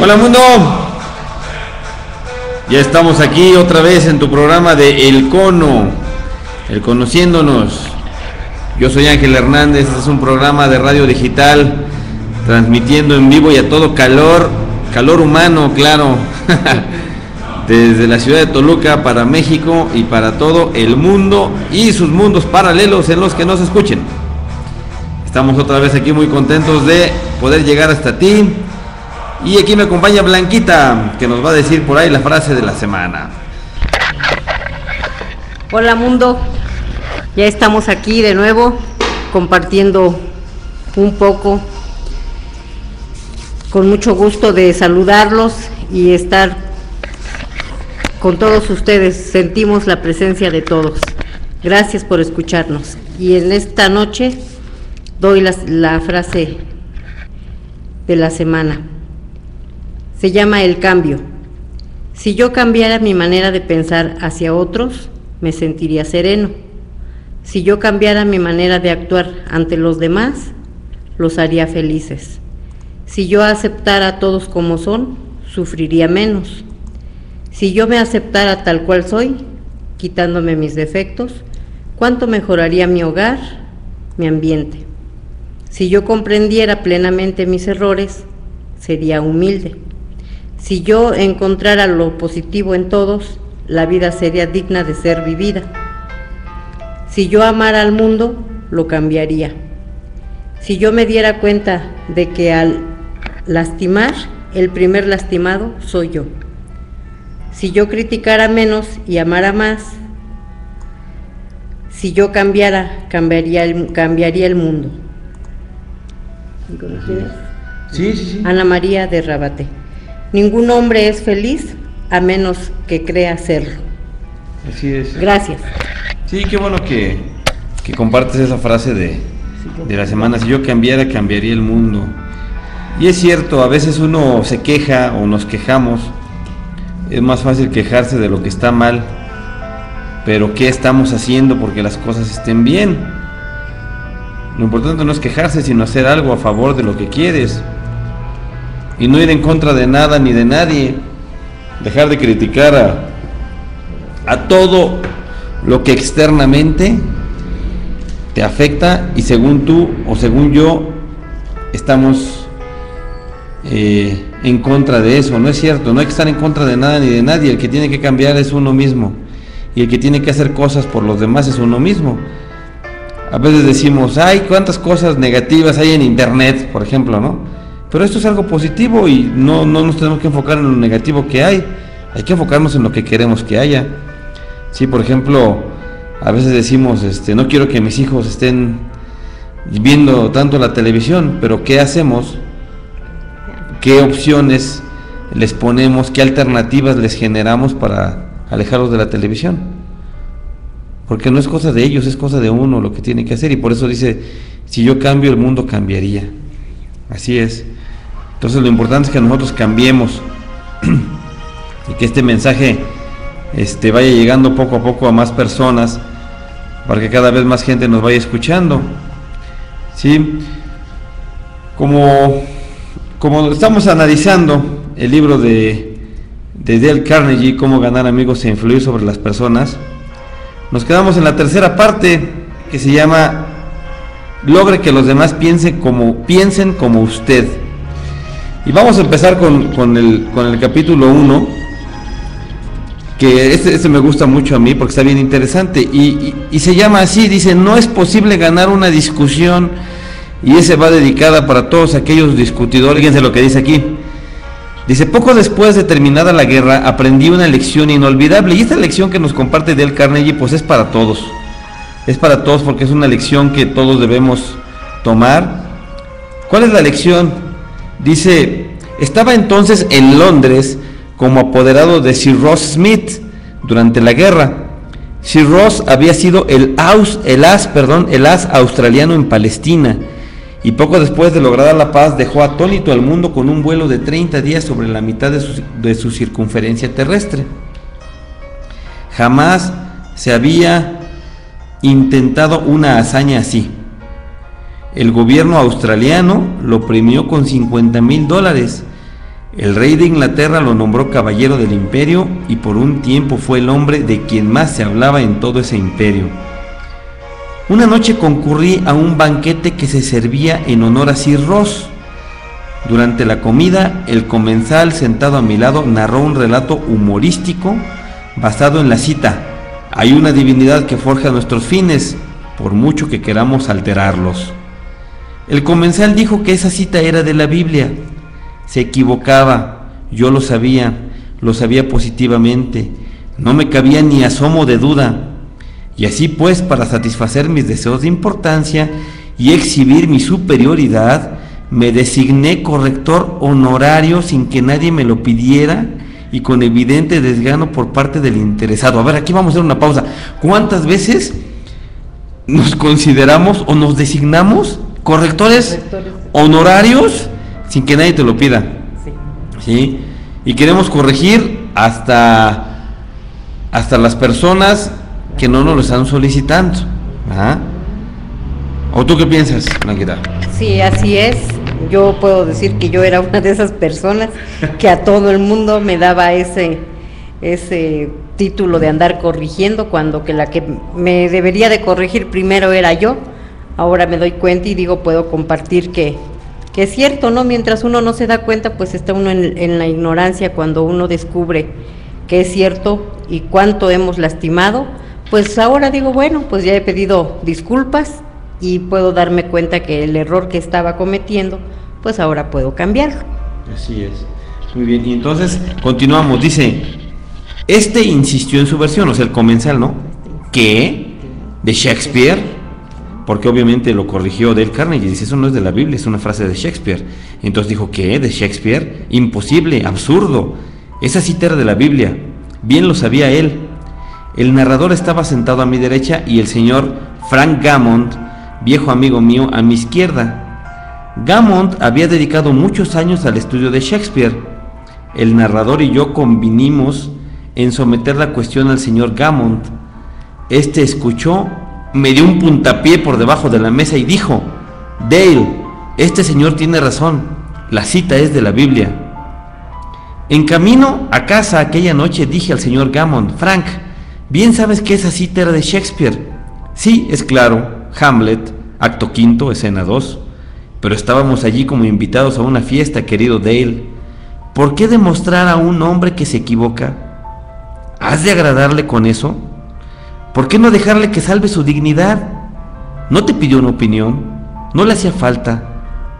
Hola mundo, ya estamos aquí otra vez en tu programa de El Cono, el Conociéndonos. Yo soy Ángel Hernández, este es un programa de radio digital transmitiendo en vivo y a todo calor humano, claro, desde la ciudad de Toluca para México y para todo el mundo y sus mundos paralelos en los que nos escuchen. Estamos otra vez aquí muy contentos de poder llegar hasta ti. Y aquí me acompaña Blanquita, que nos va a decir por ahí la frase de la semana. Hola mundo, ya estamos aquí de nuevo compartiendo un poco, con mucho gusto de saludarlos y estar con todos ustedes. Sentimos la presencia de todos. Gracias por escucharnos. Y en esta noche doy la frase de la semana. Se llama el cambio. Si yo cambiara mi manera de pensar hacia otros, me sentiría sereno. Si yo cambiara mi manera de actuar ante los demás, los haría felices. Si yo aceptara a todos como son, sufriría menos. Si yo me aceptara tal cual soy, quitándome mis defectos, ¿cuánto mejoraría mi hogar, mi ambiente? Si yo comprendiera plenamente mis errores, sería humilde. Si yo encontrara lo positivo en todos, la vida sería digna de ser vivida. Si yo amara al mundo, lo cambiaría. Si yo me diera cuenta de que al lastimar, el primer lastimado soy yo. Si yo criticara menos y amara más, si yo cambiara, cambiaría el mundo. Sí. Ana María de Rabaté. Ningún hombre es feliz a menos que crea serlo. Así es. Gracias. Sí, qué bueno que compartes esa frase de la semana. Si yo cambiara, cambiaría el mundo. Y es cierto, a veces uno se queja o nos quejamos. Es más fácil quejarse de lo que está mal, pero ¿qué estamos haciendo porque las cosas estén bien? Lo importante no es quejarse, sino hacer algo a favor de lo que quieres. Y no ir en contra de nada ni de nadie. Dejar de criticar a todo lo que externamente te afecta y según tú o según yo estamos en contra de eso. No es cierto, no hay que estar en contra de nada ni de nadie. El que tiene que cambiar es uno mismo y el que tiene que hacer cosas por los demás es uno mismo. A veces decimos, ay, cuántas cosas negativas hay en internet, por ejemplo, ¿no? Pero esto es algo positivo y no nos tenemos que enfocar en lo negativo que hay que enfocarnos en lo que queremos que haya. Sí, por ejemplo, a veces decimos, no quiero que mis hijos estén viendo tanto la televisión, pero ¿qué hacemos? ¿Qué opciones les ponemos? ¿Qué alternativas les generamos para alejarlos de la televisión? Porque no es cosa de ellos, es cosa de uno lo que tiene que hacer, y por eso dice, si yo cambio, el mundo cambiaría. Así es. Entonces lo importante es que nosotros cambiemos y que este mensaje vaya llegando poco a poco a más personas para que cada vez más gente nos vaya escuchando. ¿Sí? Como estamos analizando el libro de Dale Carnegie, Cómo ganar amigos e influir sobre las personas, nos quedamos en la tercera parte que se llama Logre que los demás piensen como usted. Y vamos a empezar con el capítulo 1, que este me gusta mucho a mí porque está bien interesante y se llama así, dice, no es posible ganar una discusión, y ese va dedicada para todos aquellos discutidores. Fíjense lo que dice aquí. Dice, poco después de terminada la guerra, aprendí una lección inolvidable, y esta lección que nos comparte Dale Carnegie, pues es para todos. Es para todos porque es una lección que todos debemos tomar. ¿Cuál es la lección? Dice, estaba entonces en Londres como apoderado de Sir Ross Smith durante la guerra. Sir Ross había sido el as australiano en Palestina, y poco después de lograda la paz dejó atónito al mundo con un vuelo de 30 días sobre la mitad de su circunferencia terrestre. Jamás se había intentado una hazaña así. El gobierno australiano lo premió con $50,000 El rey de Inglaterra lo nombró caballero del imperio y por un tiempo fue el hombre de quien más se hablaba en todo ese imperio. Una noche concurrí a un banquete que se servía en honor a Sir Ross. Durante la comida, el comensal sentado a mi lado narró un relato humorístico basado en la cita: hay una divinidad que forja nuestros fines, por mucho que queramos alterarlos. El comensal dijo que esa cita era de la Biblia. Se equivocaba, yo lo sabía positivamente, no me cabía ni asomo de duda. Y así pues, para satisfacer mis deseos de importancia y exhibir mi superioridad, me designé corrector honorario sin que nadie me lo pidiera y con evidente desgano por parte del interesado. A ver, aquí vamos a hacer una pausa. ¿Cuántas veces nos consideramos o nos designamos correctores honorarios sin que nadie te lo pida? ¿Sí? Y queremos corregir hasta las personas que no nos lo están solicitando. ¿Ah? ¿O tú qué piensas, Blanquita? Sí, así es. Yo puedo decir que yo era una de esas personas que a todo el mundo me daba ese título de andar corrigiendo, cuando que la que me debería de corregir primero era yo. Ahora me doy cuenta y digo, puedo compartir que es cierto, ¿no? Mientras uno no se da cuenta, pues está uno en la ignorancia. Cuando uno descubre que es cierto y cuánto hemos lastimado, pues ahora digo, bueno, pues ya he pedido disculpas y puedo darme cuenta que el error que estaba cometiendo, pues ahora puedo cambiarlo. Así es. Muy bien, y entonces continuamos. Dice, insistió en su versión, o sea, el comensal, ¿no? ¿Qué? ¿De Shakespeare? Porque obviamente lo corrigió Dale Carnegie. Dice, eso no es de la Biblia, es una frase de Shakespeare. Entonces dijo, ¿qué? ¿De Shakespeare? Imposible, absurdo. Esa cita era de la Biblia. Bien lo sabía él. El narrador estaba sentado a mi derecha y el señor Frank Gammond, viejo amigo mío, a mi izquierda. Gammond había dedicado muchos años al estudio de Shakespeare. El narrador y yo convinimos en someter la cuestión al señor Gammond. Este escuchó, me dio un puntapié por debajo de la mesa y dijo, Dale, este señor tiene razón, la cita es de la Biblia. En camino a casa aquella noche dije al señor Gammond, Frank, bien sabes que esa cita era de Shakespeare. Sí, es claro, Hamlet, acto quinto, escena 2. Pero estábamos allí como invitados a una fiesta, querido Dale. ¿Por qué demostrar a un hombre que se equivoca? ¿Has de agradarle con eso? ¿Por qué no dejarle que salve su dignidad? No te pidió una opinión, no le hacía falta.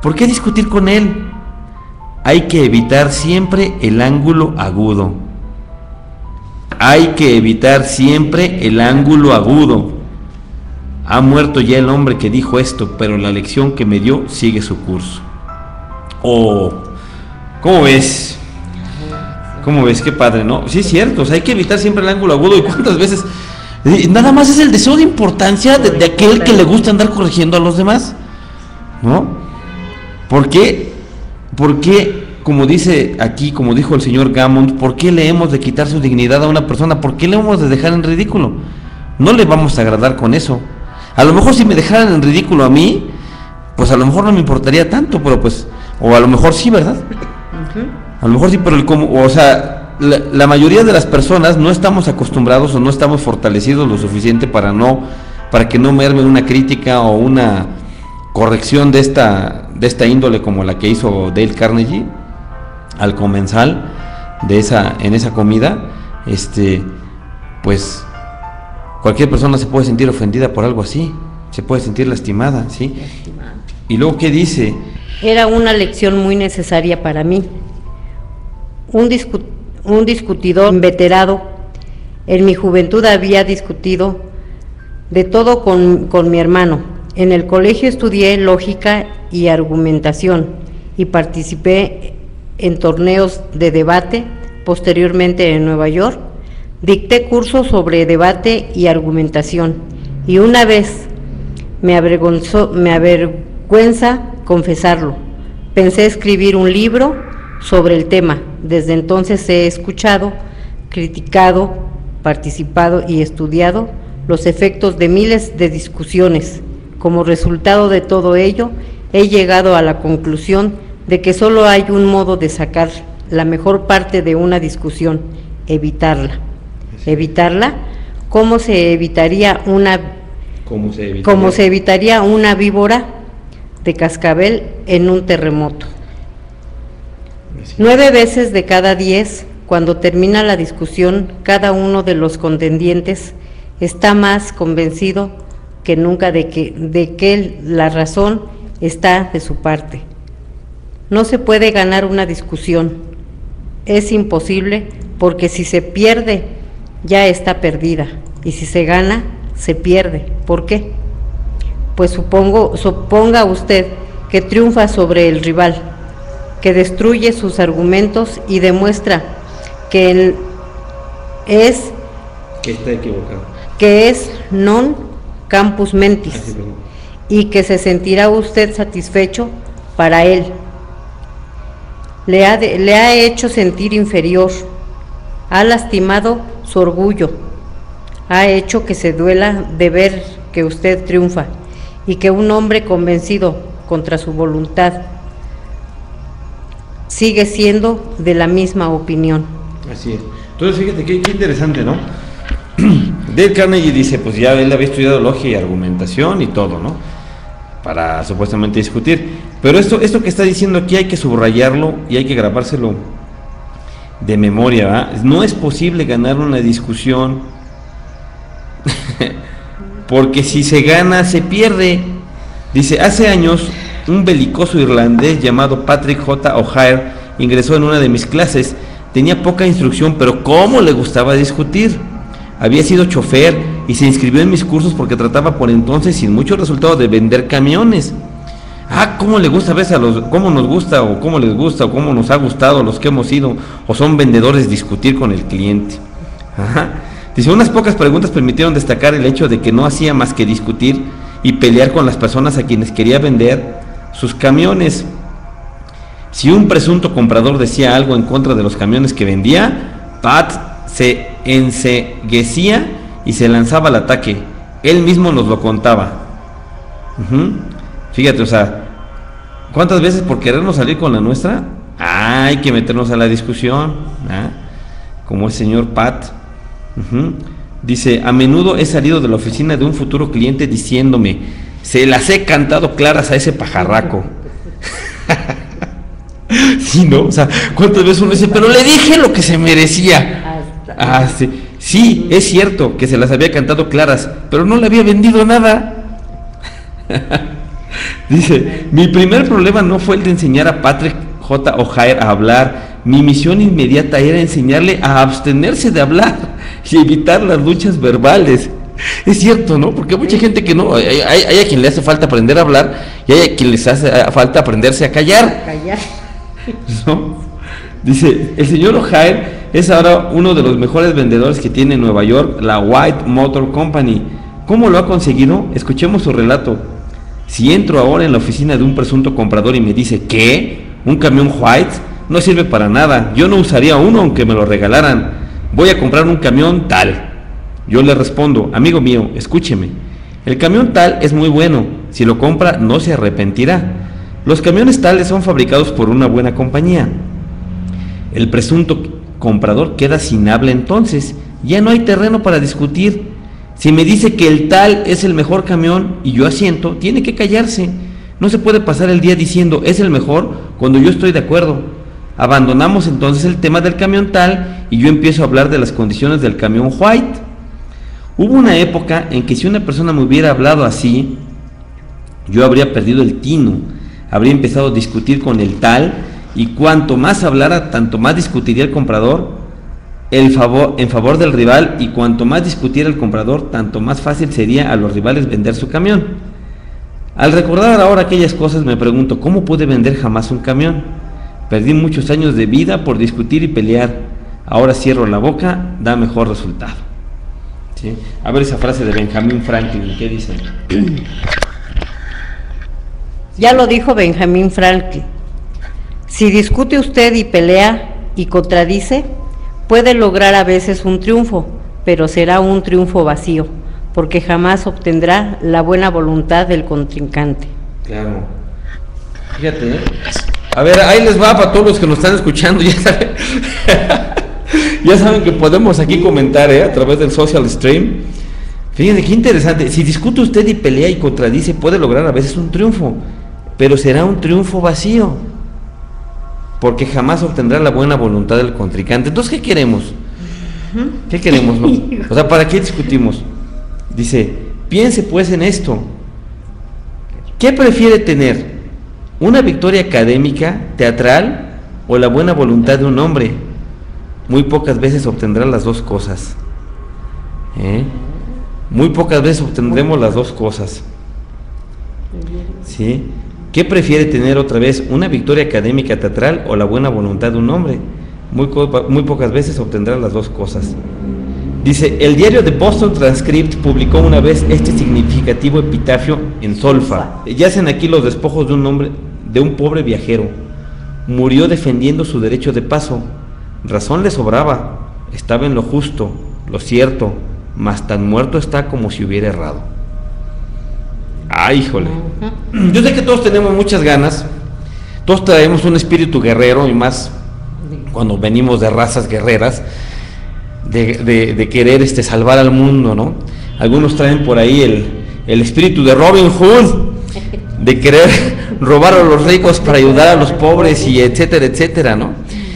¿Por qué discutir con él? Hay que evitar siempre el ángulo agudo. Hay que evitar siempre el ángulo agudo. Ha muerto ya el hombre que dijo esto, pero la lección que me dio sigue su curso. Oh, ¿cómo ves? ¿Cómo ves? Qué padre, ¿no? Sí, es cierto, o sea, hay que evitar siempre el ángulo agudo. ¿Y cuántas veces? Nada más es el deseo de importancia de aquel que le gusta andar corrigiendo a los demás, ¿no? ¿Por qué? Porque, como dice aquí, como dijo el señor Gammond, ¿por qué le hemos de quitar su dignidad a una persona? ¿Por qué le hemos de dejar en ridículo? No le vamos a agradar con eso. A lo mejor si me dejaran en ridículo a mí, pues a lo mejor no me importaría tanto, pero pues, o a lo mejor sí, ¿verdad? A lo mejor sí, pero o sea, la mayoría de las personas no estamos acostumbrados o no estamos fortalecidos lo suficiente para que no merme una crítica o una corrección de esta índole como la que hizo Dale Carnegie al comensal en esa comida. Pues cualquier persona se puede sentir ofendida por algo así, se puede sentir lastimada, ¿sí? Y luego, ¿qué dice? Era una lección muy necesaria para mí. Un discutidor inveterado, en mi juventud había discutido de todo con mi hermano. En el colegio estudié lógica y argumentación y participé en torneos de debate. Posteriormente en Nueva York dicté cursos sobre debate y argumentación, y una vez me avergüenza confesarlo, pensé escribir un libro sobre el tema. Desde entonces he escuchado, criticado, participado y estudiado los efectos de miles de discusiones. Como resultado de todo ello, he llegado a la conclusión de que solo hay un modo de sacar la mejor parte de una discusión, evitarla. Evitarla, ¿cómo se evitaría una víbora de cascabel en un terremoto? 9 veces de cada 10, cuando termina la discusión, cada uno de los contendientes está más convencido que nunca de que la razón está de su parte. No se puede ganar una discusión, es imposible, porque si se pierde, ya está perdida, y si se gana, se pierde. ¿Por qué? Pues suponga usted que triunfa sobre el rival, que destruye sus argumentos y demuestra que él es non campus mentis, y que se sentirá usted satisfecho para él. Le ha hecho sentir inferior, ha lastimado su orgullo, ha hecho que se duela de ver que usted triunfa y que un hombre convencido contra su voluntad sigue siendo de la misma opinión. Así es. Entonces fíjate qué interesante, ¿no? Dale Carnegie dice, pues ya él había estudiado lógica y argumentación y todo, ¿no? Para supuestamente discutir. Pero esto que está diciendo aquí hay que subrayarlo y hay que grabárselo de memoria, ¿verdad? No es posible ganar una discusión porque si se gana, se pierde. Dice, hace años, un belicoso irlandés llamado Patrick J. O'Hare ingresó en una de mis clases. Tenía poca instrucción, pero cómo le gustaba discutir. Había sido chofer y se inscribió en mis cursos porque trataba por entonces, sin mucho resultado, de vender camiones. Cómo le gusta, ves cómo nos gusta, o cómo les gusta, o cómo nos ha gustado los que hemos ido, o son vendedores, discutir con el cliente. Dice, unas pocas preguntas permitieron destacar el hecho de que no hacía más que discutir y pelear con las personas a quienes quería vender sus camiones. Si un presunto comprador decía algo en contra de los camiones que vendía, Pat se enceguecía y se lanzaba al ataque. Él mismo nos lo contaba. Fíjate, o sea, ¿cuántas veces por querernos salir con la nuestra? Hay que meternos a la discusión, como el señor Pat. Dice, a menudo he salido de la oficina de un futuro cliente diciéndome, se las he cantado claras a ese pajarraco. Sí, ¿no? O sea, ¿cuántas veces uno dice, pero le dije lo que se merecía? Sí. Sí, es cierto que se las había cantado claras, pero no le había vendido nada. Dice, mi primer problema no fue el de enseñar a Patrick J. O'Hare a hablar. Mi misión inmediata era enseñarle a abstenerse de hablar y evitar las luchas verbales. Es cierto, ¿no? Porque hay mucha gente que no, hay a quien le hace falta aprender a hablar y hay a quien les hace falta aprenderse a callar. ¿No? Dice, el señor O'Hare es ahora uno de los mejores vendedores que tiene en Nueva York, la White Motor Company. ¿Cómo lo ha conseguido? Escuchemos su relato. Si entro ahora en la oficina de un presunto comprador y me dice, ¿qué? ¿Un camión White? No sirve para nada, yo no usaría uno aunque me lo regalaran. Voy a comprar un camión tal. Yo le respondo, amigo mío, escúcheme, el camión tal es muy bueno, si lo compra no se arrepentirá. Los camiones tales son fabricados por una buena compañía. El presunto comprador queda sin habla entonces, ya no hay terreno para discutir. Si me dice que el tal es el mejor camión y yo asiento, tiene que callarse. No se puede pasar el día diciendo es el mejor cuando yo estoy de acuerdo. Abandonamos entonces el tema del camión tal y yo empiezo a hablar de las condiciones del camión White. Hubo una época en que si una persona me hubiera hablado así, yo habría perdido el tino, habría empezado a discutir con el tal, y cuanto más hablara, tanto más discutiría el comprador en favor del rival, y cuanto más discutiera el comprador, tanto más fácil sería a los rivales vender su camión. Al recordar ahora aquellas cosas me pregunto, ¿cómo pude vender jamás un camión? Perdí muchos años de vida por discutir y pelear. Ahora cierro la boca, da mejor resultado. ¿Sí? A ver esa frase de Benjamin Franklin, ¿qué dice? Ya lo dijo Benjamin Franklin. Si discute usted y pelea y contradice, puede lograr a veces un triunfo, pero será un triunfo vacío, porque jamás obtendrá la buena voluntad del contrincante. Claro. Fíjate, A ver, ahí les va para todos los que nos están escuchando, ya saben, ya saben que podemos aquí comentar a través del social stream. Fíjense qué interesante, si discute usted y pelea y contradice, puede lograr a veces un triunfo, pero será un triunfo vacío, porque jamás obtendrá la buena voluntad del contrincante. Entonces, ¿qué queremos? ¿Qué queremos, no? O sea, ¿para qué discutimos? Dice, piense pues en esto. ¿Qué prefiere tener? ¿Una victoria académica, teatral o la buena voluntad de un hombre? Muy pocas veces obtendrá las dos cosas. Muy pocas veces obtendremos las dos cosas. ¿Sí? ¿Qué prefiere tener otra vez? ¿Una victoria académica, teatral o la buena voluntad de un hombre? Muy pocas veces obtendrá las dos cosas. Dice, el diario The Boston Transcript publicó una vez este significativo epitafio en solfa. Yacen aquí los despojos de un hombre, de un pobre viajero. Murió defendiendo su derecho de paso. Razón le sobraba, estaba en lo justo, lo cierto, mas tan muerto está como si hubiera errado. Ay, híjole. Yo sé que todos tenemos muchas ganas, todos traemos un espíritu guerrero, y más cuando venimos de razas guerreras, de querer salvar al mundo, ¿no? Algunos traen por ahí el espíritu de Robin Hood, de querer robar a los ricos para ayudar a los pobres, y etcétera, etcétera, ¿no?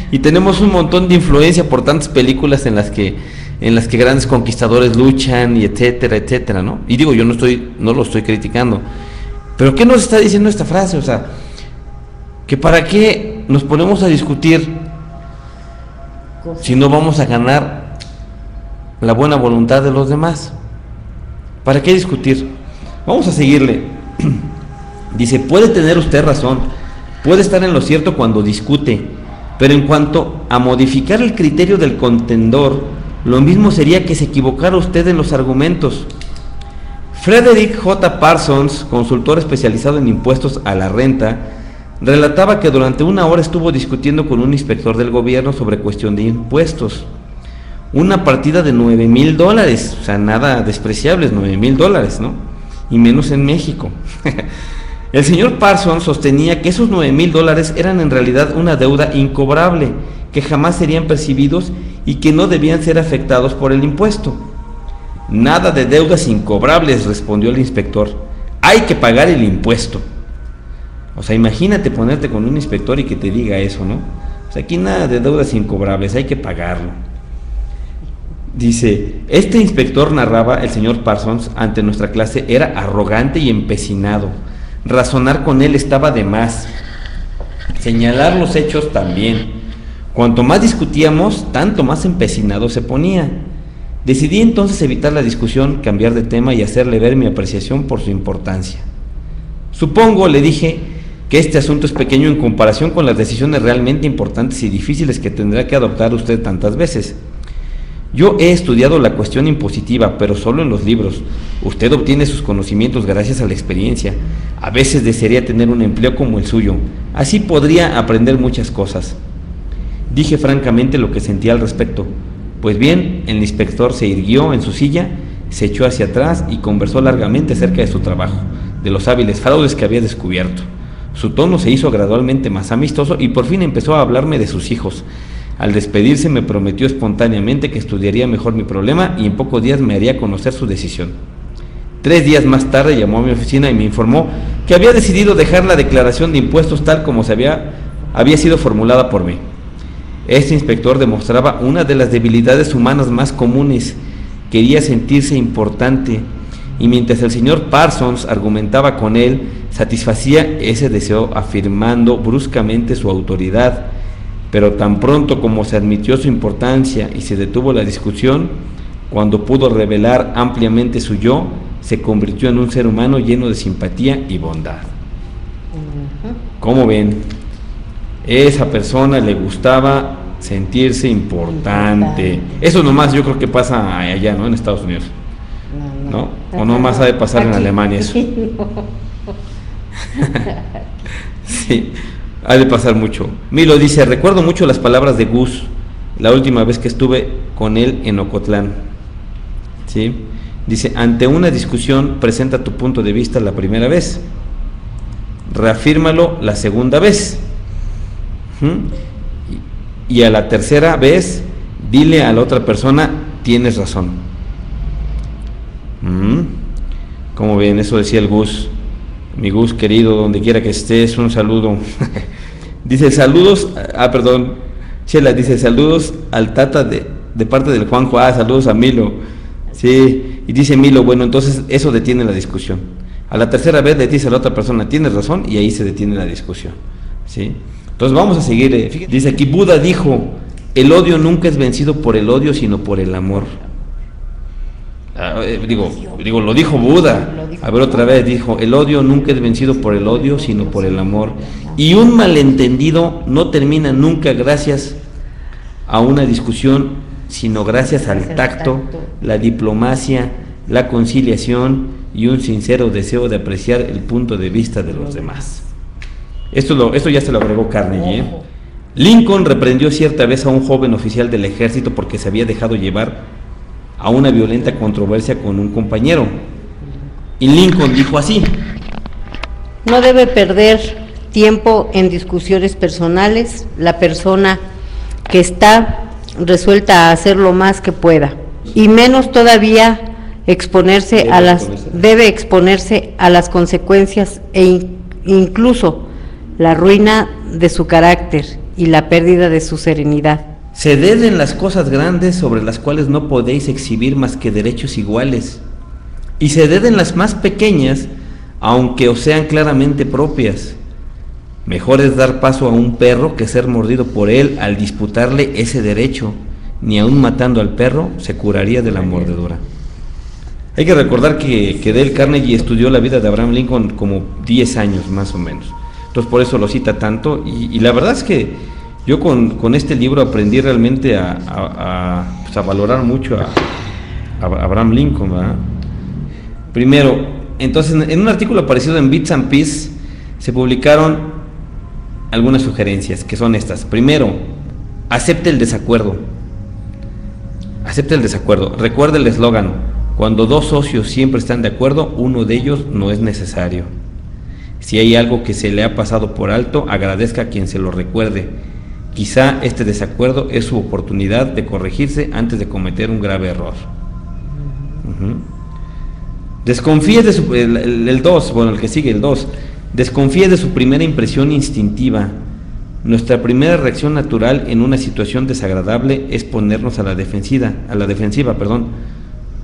Y tenemos un montón de influencia por tantas películas en las que grandes conquistadores luchan, y etcétera, etcétera, ¿no? Y digo, yo no lo estoy criticando, pero ¿qué nos está diciendo esta frase? O sea, que para qué nos ponemos a discutir si no vamos a ganar la buena voluntad de los demás. ¿Para qué discutir? Vamos a seguirle. Dice, puede tener usted razón, puede estar en lo cierto cuando discute, pero en cuanto a modificar el criterio del contendor, lo mismo sería que se equivocara usted en los argumentos. Frederick J. Parsons, consultor especializado en impuestos a la renta, relataba que durante una hora estuvo discutiendo con un inspector del gobierno sobre cuestión de impuestos. Una partida de $9,000, o sea, nada despreciables, $9,000, ¿no? Y menos en México. El señor Parsons sostenía que esos $9,000 eran en realidad una deuda incobrable, que jamás serían percibidos y que no debían ser afectados por el impuesto. Nada de deudas incobrables, respondió el inspector. Hay que pagar el impuesto. O sea, imagínate ponerte con un inspector y que te diga eso, ¿no? O sea, aquí nada de deudas incobrables, hay que pagarlo. Dice, este inspector, narraba el señor Parsons ante nuestra clase, era arrogante y empecinado. Razonar con él estaba de más. Señalar los hechos también. Cuanto más discutíamos, tanto más empecinado se ponía. Decidí entonces evitar la discusión, cambiar de tema y hacerle ver mi apreciación por su importancia. Supongo, le dije, que este asunto es pequeño en comparación con las decisiones realmente importantes y difíciles que tendrá que adoptar usted tantas veces. Yo he estudiado la cuestión impositiva, pero solo en los libros. Usted obtiene sus conocimientos gracias a la experiencia. A veces desearía tener un empleo como el suyo. Así podría aprender muchas cosas. Dije francamente lo que sentía al respecto. Pues bien, el inspector se irguió en su silla, se echó hacia atrás y conversó largamente acerca de su trabajo, de los hábiles fraudes que había descubierto. Su tono se hizo gradualmente más amistoso y por fin empezó a hablarme de sus hijos. Al despedirse me prometió espontáneamente que estudiaría mejor mi problema y en pocos días me haría conocer su decisión. 3 días más tarde llamó a mi oficina y me informó que había decidido dejar la declaración de impuestos tal como había sido formulada por mí. Este inspector demostraba una de las debilidades humanas más comunes. Quería sentirse importante, y mientras el señor Parsons argumentaba con él, satisfacía ese deseo afirmando bruscamente su autoridad. Pero tan pronto como se admitió su importancia y se detuvo la discusión, cuando pudo revelar ampliamente su yo, se convirtió en un ser humano lleno de simpatía y bondad. ¿Cómo ven? Esa persona le gustaba sentirse importante. Eso nomás yo creo que pasa allá, ¿no? En Estados Unidos. ¿No? O nomás ha de pasar en Alemania eso. Sí, ha de pasar mucho. Milo dice, recuerdo mucho las palabras de Gus la última vez que estuve con él en Ocotlán. ¿Sí? Dice, ante una discusión presenta tu punto de vista la primera vez, reafírmalo la segunda vez Y a la tercera vez, dile a la otra persona, tienes razón. Como ven, eso decía el Gus, mi Gus querido, donde quiera que estés, un saludo. Dice saludos, Chela dice saludos al Tata de parte del Juanjo, saludos a Milo. Sí, y dice Milo, bueno, entonces eso detiene la discusión. A la tercera vez le dice a la otra persona, tienes razón, y ahí se detiene la discusión. ¿Sí? Entonces vamos a seguir. Dice aquí, Buda dijo, el odio nunca es vencido por el odio, sino por el amor. Lo dijo Buda. A ver, otra vez dijo, el odio nunca es vencido por el odio, sino por el amor. Y un malentendido no termina nunca gracias a una discusión, sino gracias al tacto, la diplomacia, la conciliación y un sincero deseo de apreciar el punto de vista de los demás. Esto ya se lo agregó Carnegie. Lincoln reprendió cierta vez a un joven oficial del ejército porque se había dejado llevar a una violenta controversia con un compañero. Y Lincoln dijo así: no debe perder tiempo en discusiones personales la persona que está resuelta a hacer lo más que pueda, y menos todavía debe exponerse a las consecuencias incluso la ruina de su carácter y la pérdida de su serenidad. Ceded en las cosas grandes sobre las cuales no podéis exhibir más que derechos iguales, y ceded en las más pequeñas, aunque os sean claramente propias. Mejor es dar paso a un perro que ser mordido por él al disputarle ese derecho, ni aun matando al perro se curaría de la mordedura. Hay que recordar que Dale Carnegie estudió la vida de Abraham Lincoln como 10 años más o menos, entonces por eso lo cita tanto, y la verdad es que yo con este libro aprendí realmente a valorar mucho a Abraham Lincoln, ¿verdad? Primero, entonces en un artículo aparecido en Bits and Peace se publicaron algunas sugerencias, que son estas. Primero, acepte el desacuerdo. Acepte el desacuerdo. Recuerde el eslogan: cuando dos socios siempre están de acuerdo, uno de ellos no es necesario. Si hay algo que se le ha pasado por alto, agradezca a quien se lo recuerde. Quizá este desacuerdo es su oportunidad de corregirse antes de cometer un grave error. Desconfíe de su... el 2, bueno, el que sigue, el 2. Desconfíe de su primera impresión instintiva. Nuestra primera reacción natural en una situación desagradable es ponernos a la defensiva,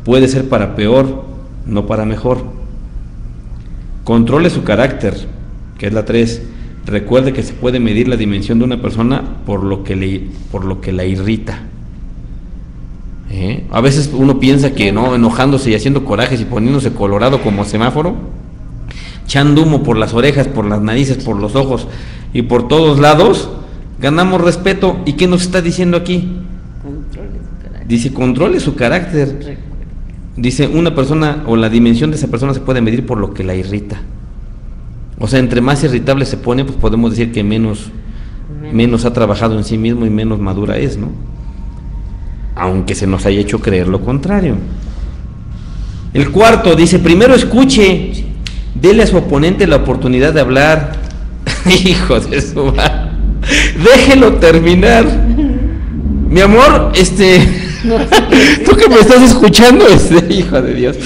Puede ser para peor, no para mejor. Controle su carácter, que es la 3. Recuerde que se puede medir la dimensión de una persona por lo que la irrita. A veces uno piensa que no, enojándose y haciendo corajes y poniéndose colorado como semáforo, echando humo por las orejas, por las narices, por los ojos y por todos lados, ganamos respeto. ¿Y qué nos está diciendo aquí? Dice, controle su carácter. Dice, una persona o la dimensión de esa persona se puede medir por lo que la irrita. O sea, entre más irritable se pone, pues podemos decir que menos ha trabajado en sí mismo y menos madura es, ¿no? Aunque se nos haya hecho creer lo contrario. El 4 dice, primero escuche, dele a su oponente la oportunidad de hablar. Hijo de su madre, déjelo terminar. Mi amor, tú que me estás escuchando, hijo de Dios,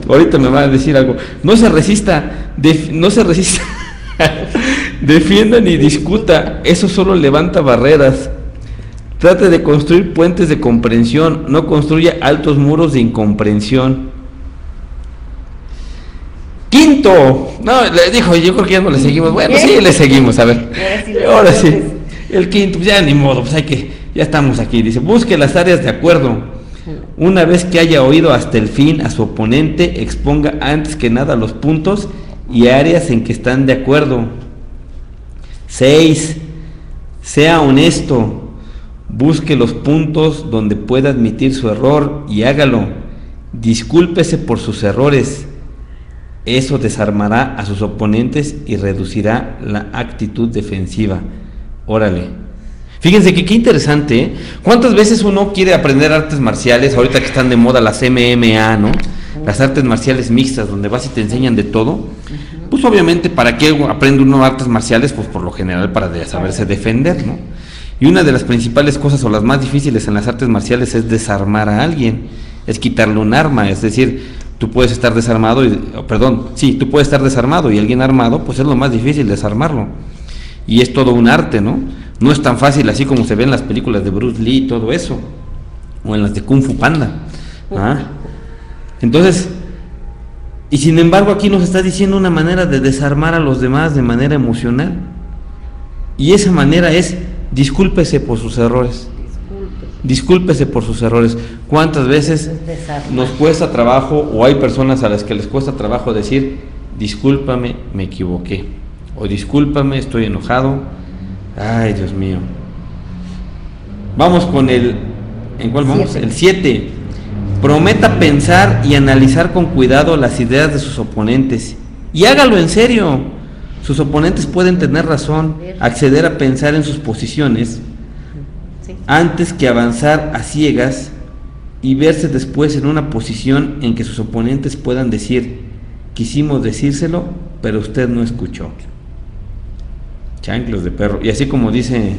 ahorita me va a decir algo. No se resista, defienda ni discuta, eso solo levanta barreras. Trate de construir puentes de comprensión, no construya altos muros de incomprensión. Quinto, no, le dijo, yo creo que ya no le seguimos. Bueno, sí, le seguimos, a ver. Ahora sí. El quinto, ya ni modo, pues ya estamos aquí. Dice, busque las áreas de acuerdo. Una vez que haya oído hasta el fin a su oponente, exponga antes que nada los puntos y áreas en que están de acuerdo. 6. Sea honesto. Busque los puntos donde pueda admitir su error y hágalo. Discúlpese por sus errores. Eso desarmará a sus oponentes y reducirá la actitud defensiva. Órale. Fíjense que qué interesante, ¿eh? ¿Cuántas veces uno quiere aprender artes marciales? Ahorita que están de moda las MMA, ¿no? Las artes marciales mixtas, donde vas y te enseñan de todo. Pues obviamente, ¿para qué aprende uno artes marciales? Pues por lo general para saberse defender, ¿no? Y una de las principales cosas o las más difíciles en las artes marciales es desarmar a alguien, es quitarle un arma, es decir, tú puedes estar desarmado, tú puedes estar desarmado y alguien armado, pues es lo más difícil desarmarlo. Y es todo un arte, ¿no? No es tan fácil así como se ve en las películas de Bruce Lee y todo eso, o en las de Kung Fu Panda. Entonces, y sin embargo aquí nos está diciendo una manera de desarmar a los demás de manera emocional. Y esa manera es: discúlpese por sus errores. Discúlpese por sus errores. ¿Cuántas veces nos cuesta trabajo, o hay personas a las que les cuesta trabajo decir, discúlpame, me equivoqué, o discúlpame, estoy enojado? Ay, Dios mío. Vamos con ¿en cuál vamos? El 7. Prometa pensar y analizar con cuidado las ideas de sus oponentes, y hágalo en serio. Sus oponentes pueden tener razón, acceder a pensar en sus posiciones antes que avanzar a ciegas y verse después en una posición en que sus oponentes puedan decir, quisimos decírselo, pero usted no escuchó. Chanclos de perro. Y así como dice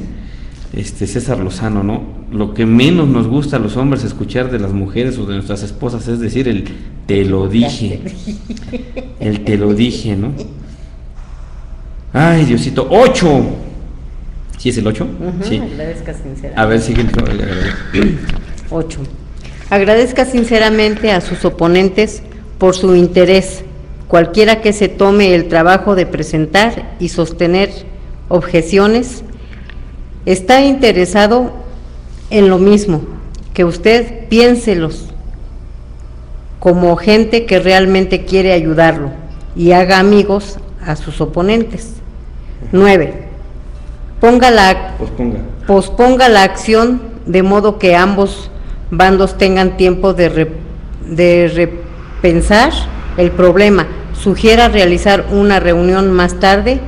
César Lozano, ¿no? Lo que menos nos gusta a los hombres escuchar de las mujeres o de nuestras esposas es decir el te lo dije. El te lo dije, ¿no? Ay, Diosito. 8. ¿Sí es el 8? Sí. Agradezca sinceramente. A ver, sigue. 8. Agradezca sinceramente a sus oponentes por su interés, cualquiera que se tome el trabajo de presentar y sostener objeciones. Está interesado en lo mismo que usted, piénselos como gente que realmente quiere ayudarlo y haga amigos a sus oponentes. 9. Posponga la acción de modo que ambos bandos tengan tiempo de repensar el problema. Sugiera realizar una reunión más tarde,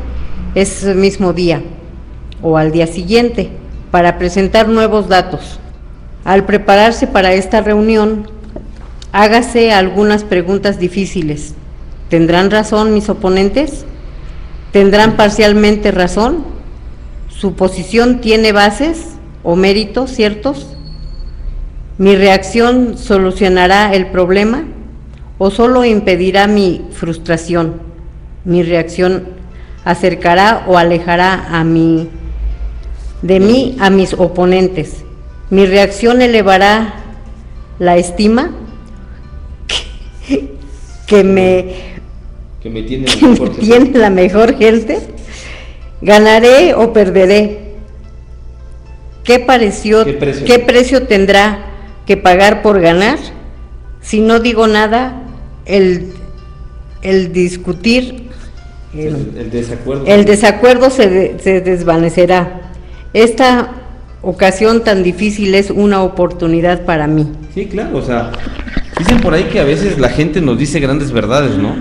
ese mismo día o al día siguiente, para presentar nuevos datos. Al prepararse para esta reunión, hágase algunas preguntas difíciles. ¿Tendrán razón mis oponentes? ¿Tendrán parcialmente razón? ¿Su posición tiene bases o méritos ciertos? ¿Mi reacción solucionará el problema o solo impedirá mi frustración? ¿Mi reacción acercará o alejará de mí a mis oponentes? ¿Mi reacción elevará la estima que me tiene la mejor gente? ¿Ganaré o perderé? ¿Qué precio tendrá que pagar por ganar? Si no digo nada, el discutir, el desacuerdo se desvanecerá. Esta ocasión tan difícil es una oportunidad para mí. Sí, claro, o sea, dicen por ahí que a veces la gente nos dice grandes verdades, ¿no?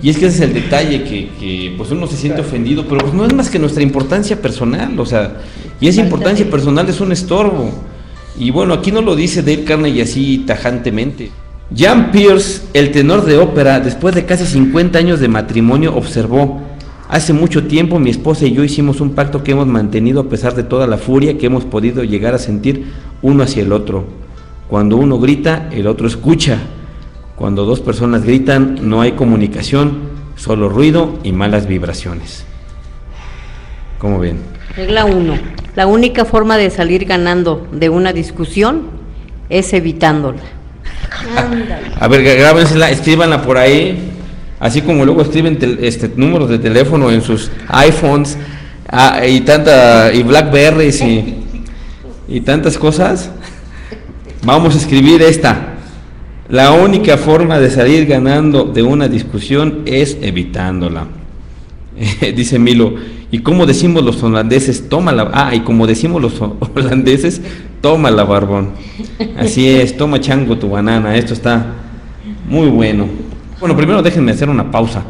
Y es que ese es el detalle, que pues uno se siente ofendido, pero pues no es más que nuestra importancia personal, o sea, y esa importancia personal es un estorbo. Y bueno, aquí no lo dice Dale Carnegie así tajantemente. Jan Peerce, el tenor de ópera, después de casi 50 años de matrimonio, observó: hace mucho tiempo mi esposa y yo hicimos un pacto que hemos mantenido a pesar de toda la furia que hemos podido llegar a sentir uno hacia el otro. Cuando uno grita, el otro escucha. Cuando dos personas gritan, no hay comunicación, solo ruido y malas vibraciones. ¿Cómo ven? Regla 1. La única forma de salir ganando de una discusión es evitándola. A ver, grábensela, escríbanla por ahí, así como luego escriben números de teléfono en sus iPhones y Blackberries y tantas cosas. Vamos a escribir esta: la única forma de salir ganando de una discusión es evitándola. Dice Milo: ¿y cómo decimos los holandeses? Tómala. Y como decimos los holandeses, tómala, barbón. Así es, toma chango tu banana. Esto está muy bueno. Bueno, primero déjenme hacer una pausa.